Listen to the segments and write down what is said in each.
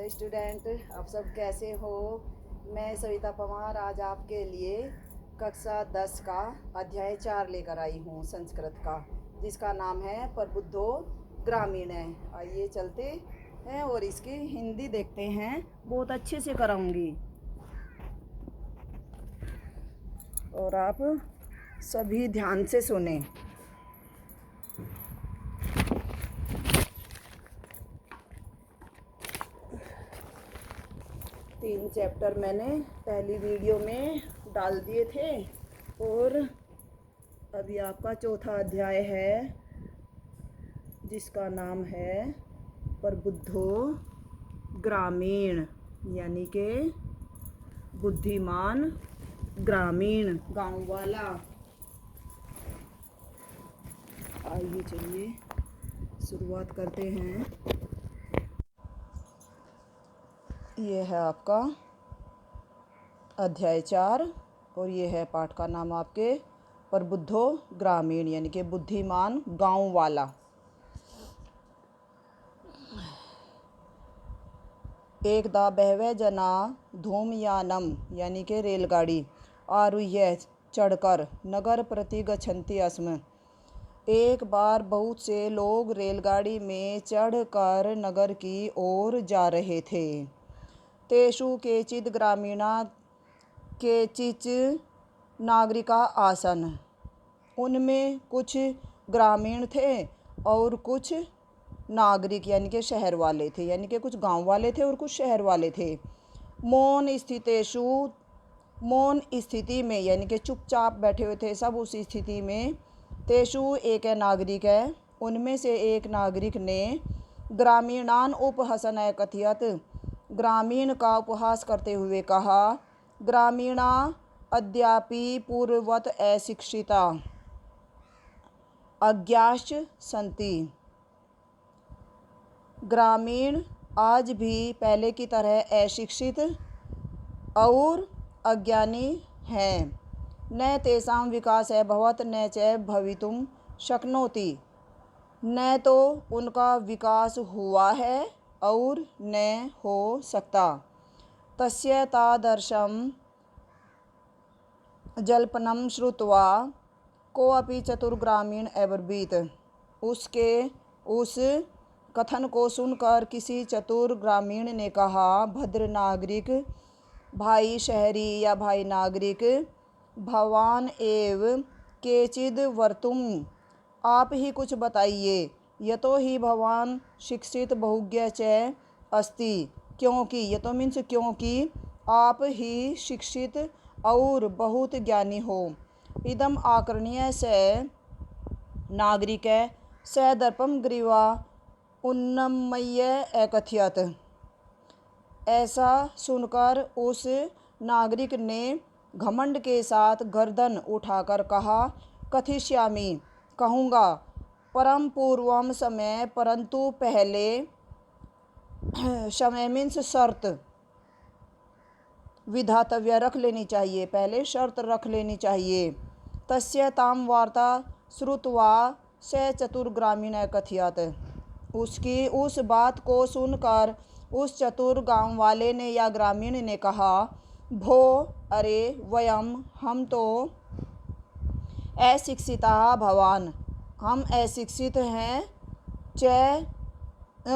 Hi student, आप सब कैसे हो। मैं सविता पवार आज आपके लिए कक्षा 10 का अध्याय 4 लेकर आई हूँ संस्कृत का, जिसका नाम है प्रबुद्धो ग्रामीण है। आइए चलते हैं और इसकी हिंदी देखते हैं। बहुत अच्छे से कराऊंगी और आप सभी ध्यान से सुने। 3 चैप्टर मैंने पहली वीडियो में डाल दिए थे और अभी आपका चौथा अध्याय है, जिसका नाम है प्रबुद्धो ग्रामीण, यानी के बुद्धिमान ग्रामीण, गांव वाला। आइए चलिए शुरुआत करते हैं। ये है आपका अध्याय 4 और ये है पाठ का नाम आपके प्रबुद्धो ग्रामीण, यानी कि बुद्धिमान गांव वाला। एकदा बहवे जना धूमयानम, यानी कि रेलगाड़ी, आरुह्य चढ़कर नगर प्रति गच्छन्ति अस्म। एक बार बहुत से लोग रेलगाड़ी में चढ़कर नगर की ओर जा रहे थे। तेषु केचित् ग्रामीणा केचित् नागरिका आसन। उनमें कुछ ग्रामीण थे और कुछ नागरिक यानी कि शहर वाले थे, यानी कि कुछ गांव वाले थे और कुछ शहर वाले थे। मौन स्थिति में, यानी कि चुपचाप बैठे हुए थे सब उस स्थिति में। तेषु एक नागरिक है, उनमें से एक नागरिक ने ग्रामीणान उपहसन कथयत, ग्रामीण का उपहास करते हुए कहा, ग्रामीणा अद्यापि पूर्ववत अशिक्षिता अज्ञाश्च सन्ति। ग्रामीण आज भी पहले की तरह अशिक्षित और अज्ञानी हैं। न तेषां विकास भवत् न च भवितुं शक्नोति। न तो उनका विकास हुआ है और न हो सकता। तस्य तादृशं जल्पनं श्रुत्वा कोऽपि चतुर्ग्रामीण अब्रवीत्। उसके उस कथन को सुनकर किसी चतुर ग्रामीण ने कहा, भद्र नागरिक, भाई शहरी या भाई नागरिक, भवान एव केचिद् वर्तुम, आप ही कुछ बताइए। यतो ही भवान शिक्षित बहुज्ञ च अस्ति, क्योंकि यतो मीन्स क्योंकि आप ही शिक्षित और बहुत ज्ञानी हो। इदम आकर्ण्य स नागरिक स दर्पम ग्रीवा उन्नमय्य अकथयत। ऐसा सुनकर उस नागरिक ने घमंड के साथ गर्दन उठाकर कहा, कथिष्यामि, कहूँगा, परम पूर्वम समय, परंतु पहले, समय मीन्स शर्त, विधातव्य रख लेनी चाहिए, पहले शर्त रख लेनी चाहिए। तस्य ताम वार्ता श्रुत्वा स चतुर्ग्रामीण कथयत। उसकी उस बात को सुनकर उस चतुर गांव वाले ने या ग्रामीण ने कहा, भो, अरे, वयम, हम तो अशिक्षिता भवान, हम अशिक्षित हैं, च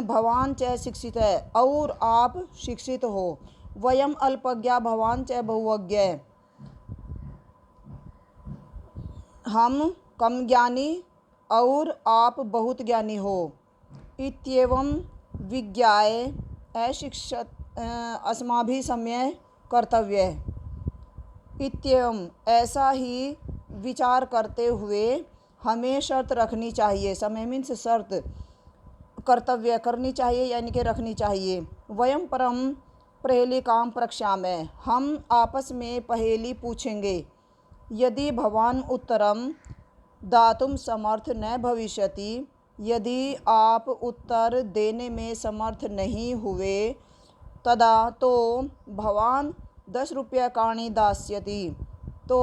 भवान च शिक्षित है और आप शिक्षित हो। वयम अल्पज्ञा भवान च बहुज्ञ, हम कम ज्ञानी और आप बहुत ज्ञानी हो। इत्येवं विज्ञाय अशिक्षत अस्माभिः सम्यक् कर्तव्य। इत्येवं ऐसा ही विचार करते हुए हमें शर्त रखनी चाहिए। समय मीन्स शर्त, कर्तव्य करनी चाहिए यानी कि रखनी चाहिए। वयम परम प्रहेलिकां प्रक्ष्यामः, हम आपस में पहेली पूछेंगे। यदि भवान उत्तरम दातुं समर्थ न भविष्यति, यदि आप उत्तर देने में समर्थ नहीं हुए, तदा तो भवान 10 रूप्यकाणि दास्यति, तो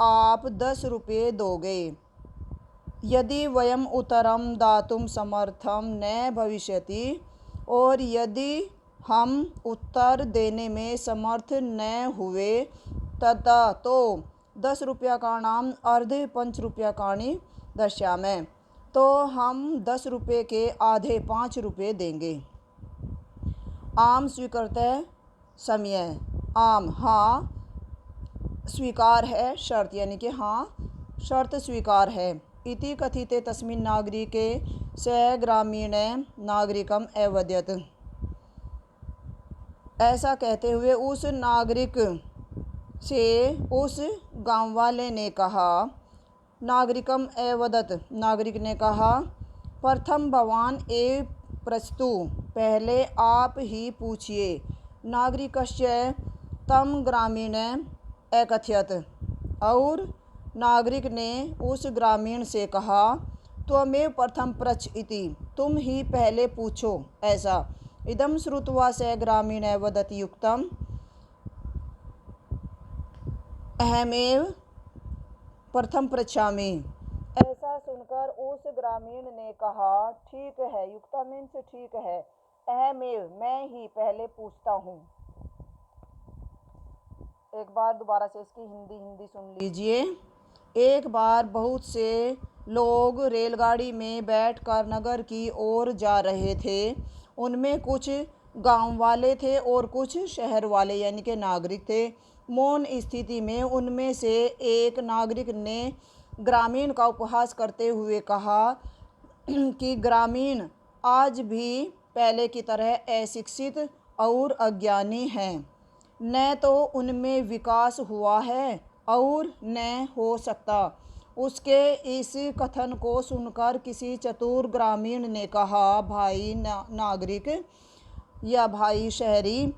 आप 10 रुपये दोगे। यदि वयम उत्तरम दातुं समर्थम न भविष्यति, और यदि हम उत्तर देने में समर्थ न हुए तथा तो 10 रुपया का नाम अर्धे 5 रुपया काणी दश्यामें, तो हम 10 रुपये के आधे 5 रुपये देंगे। आम स्वीकृतः समय, आम हाँ स्वीकार है शर्त, यानी कि हाँ शर्त स्वीकार है। इति कथिते तस्मिन् नागरिके स ग्रामीण नागरिकम अवदत्, ऐसा कहते हुए उस नागरिक से उस गांव वाले ने कहा। नागरिकम अवदत्, नागरिक ने कहा, प्रथम भवान ए प्रस्तु, पहले आप ही पूछिए। नागरिकस्य तम ग्रामीण अकथयत्, और नागरिक ने उस ग्रामीण से कहा, त्वमेव प्रथम पृच्छ इति, तुम ही पहले पूछो ऐसा। इदं श्रुत्वा स ग्रामीण वदति युक्तम् अहमेव प्रथम पृच्छामि, ऐसा सुनकर उस ग्रामीण ने कहा, ठीक है, युक्तम मीन्स ठीक है, अहमेव मैं ही पहले पूछता हूँ। एक बार दोबारा से इसकी हिंदी सुन लीजिए। एक बार बहुत से लोग रेलगाड़ी में बैठकर नगर की ओर जा रहे थे। उनमें कुछ गांव वाले थे और कुछ शहर वाले यानी कि नागरिक थे। मौन स्थिति में उनमें से एक नागरिक ने ग्रामीण का उपहास करते हुए कहा कि ग्रामीण आज भी पहले की तरह अशिक्षित और अज्ञानी हैं, न तो उनमें विकास हुआ है और न हो सकता। उसके इस कथन को सुनकर किसी चतुर ग्रामीण ने कहा, भाई नागरिक या भाई शहरी,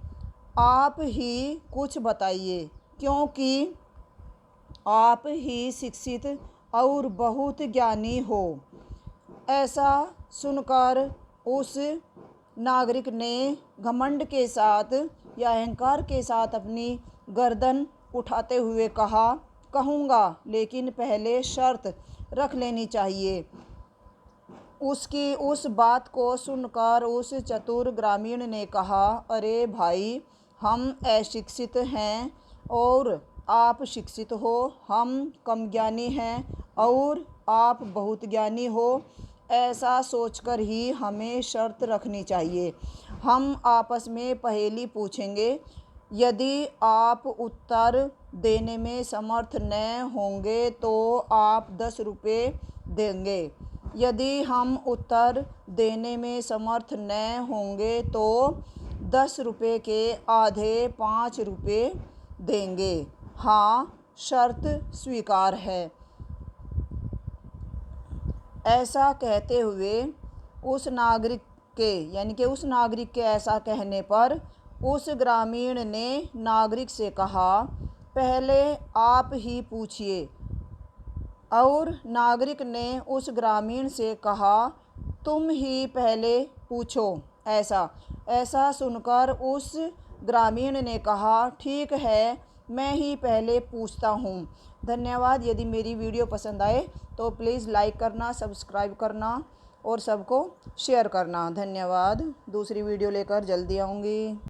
आप ही कुछ बताइए, क्योंकि आप ही शिक्षित और बहुत ज्ञानी हो। ऐसा सुनकर उस नागरिक ने घमंड के साथ या अहंकार के साथ अपनी गर्दन उठाते हुए कहा, कहूँगा, लेकिन पहले शर्त रख लेनी चाहिए। उसकी उस बात को सुनकर उस चतुर ग्रामीण ने कहा, अरे भाई, हम अशिक्षित हैं और आप शिक्षित हो, हम कम ज्ञानी हैं और आप बहुत ज्ञानी हो, ऐसा सोचकर ही हमें शर्त रखनी चाहिए। हम आपस में पहेली पूछेंगे, यदि आप उत्तर देने में समर्थ न होंगे तो आप 10 रुपये देंगे। यदि हम उत्तर देने में समर्थ न होंगे तो 10 रुपये के आधे 5 रुपये देंगे। हाँ शर्त स्वीकार है। ऐसा कहते हुए उस नागरिक के यानी कि उस नागरिक के ऐसा कहने पर उस ग्रामीण ने नागरिक से कहा, पहले आप ही पूछिए। और नागरिक ने उस ग्रामीण से कहा, तुम ही पहले पूछो ऐसा सुनकर उस ग्रामीण ने कहा, ठीक है, मैं ही पहले पूछता हूँ। धन्यवाद। यदि मेरी वीडियो पसंद आए तो प्लीज़ लाइक करना, सब्सक्राइब करना और सबको शेयर करना। धन्यवाद। दूसरी वीडियो लेकर जल्दी आऊँगी।